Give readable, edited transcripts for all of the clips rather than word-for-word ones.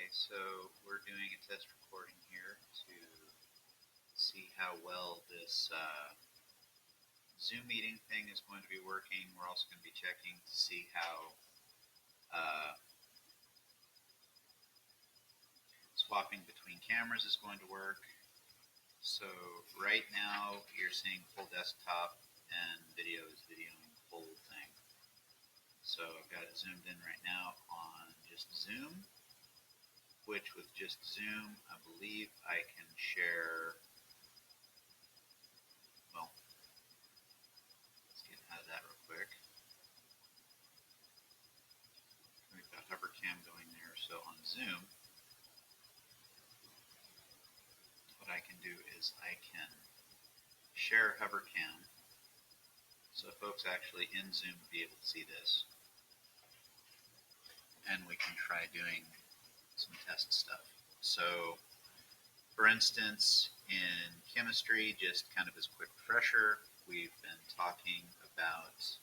So we're doing a test recording here to see how well this Zoom meeting thing is going to be working. We're also going to be checking to see how swapping between cameras is going to work. So right now you're seeing full desktop and video is videoing the whole thing. So I've got it zoomed in right now on just Zoom, which with just Zoom, I believe I can share, well, let's get out of that real quick. We've got HoverCam going there. So on Zoom, what I can do is I can share HoverCam so folks actually in Zoom will be able to see this. And we can try doing some test stuff. So for instance, in chemistry, just kind of as a quick refresher, we've been talking about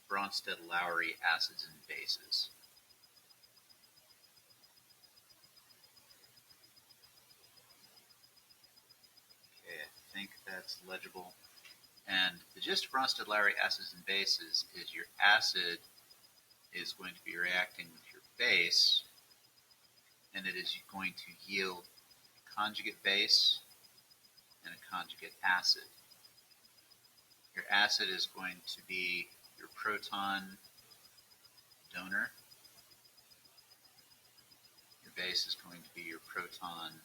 Bronsted-Lowry acids and bases. Okay, I think that's legible. And the gist of Bronsted-Lowry acids and bases is your acid is going to be reacting with your base, and it is going to yield a conjugate base and a conjugate acid. Your acid is going to be your proton donor. Your base is going to be your proton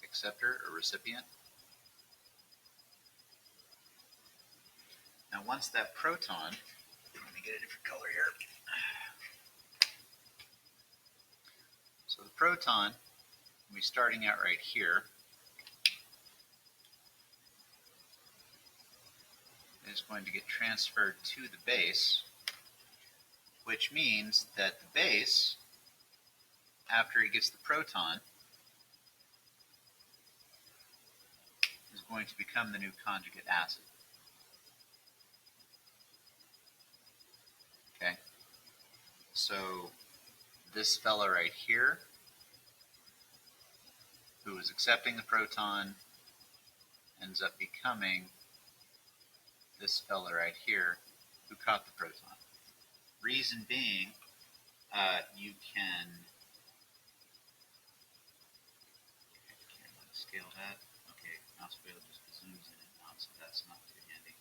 acceptor or recipient. Now once that proton, let me get a different color here. So the proton will be starting out right here. Is going to get transferred to the base, which means that the base, after it gets the proton, is going to become the new conjugate acid. Okay, so this fella right here, who is accepting the proton, ends up becoming this fella right here, who caught the proton. Reason being, you can scale that. Okay, mouse wheel just zooms in and out, so that's not too handy.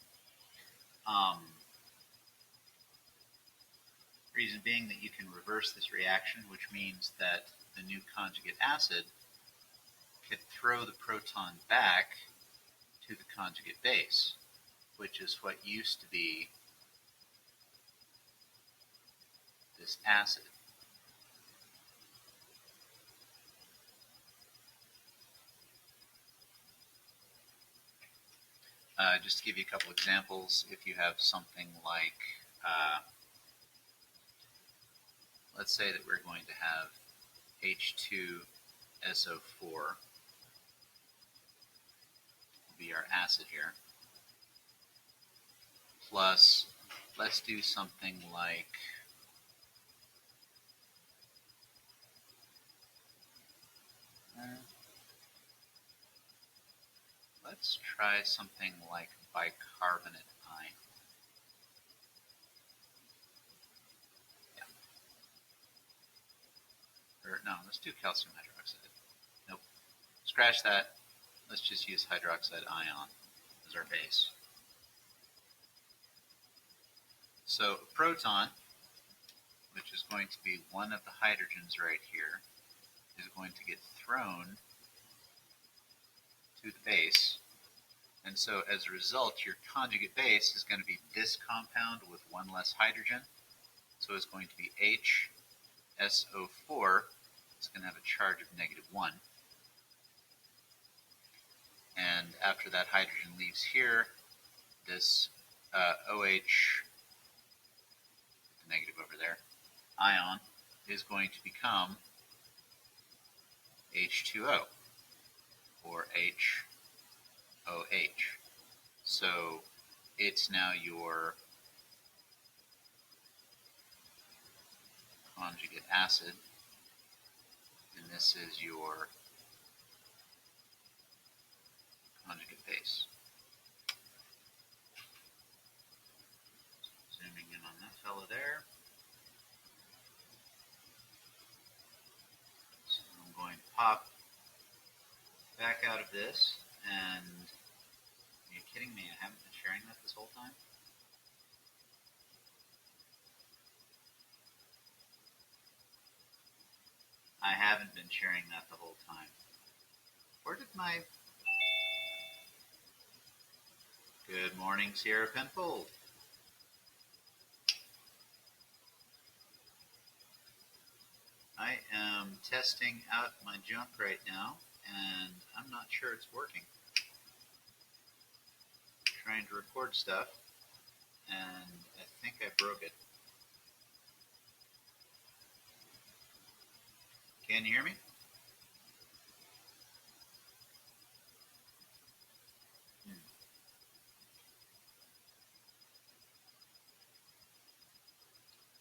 Reason being that you can reverse this reaction, which means that the new conjugate acid could throw the proton back to the conjugate base, which is what used to be this acid. Just to give you a couple examples, if you have something like, let's say that we're going to have H2SO4 be our acid here, plus let's do something like let's try something like bicarbonate ion. Yeah. Or no, let's do calcium hydroxide. Nope. Scratch that. Let's just use hydroxide ion as our base. So a proton, which is going to be one of the hydrogens right here, is going to get thrown to the base. And so as a result, your conjugate base is going to be this compound with one less hydrogen. So it's going to be HSO4. It's going to have a charge of -1. And after that hydrogen leaves here, this OH, the negative over there, ion is going to become H2O, or HOH. So it's now your conjugate acid, this is your conjugate base. Zooming in on that fellow there. So I'm going to pop back out of this, and are you kidding me? I haven't been sharing that this whole time? I haven't been sharing that the whole time. Where did my... Good morning, Sierra Penfold. I am testing out my junk right now, and I'm not sure it's working. I'm trying to record stuff, and I think I broke it. Can you hear me?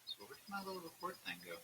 So where did my little record thing go?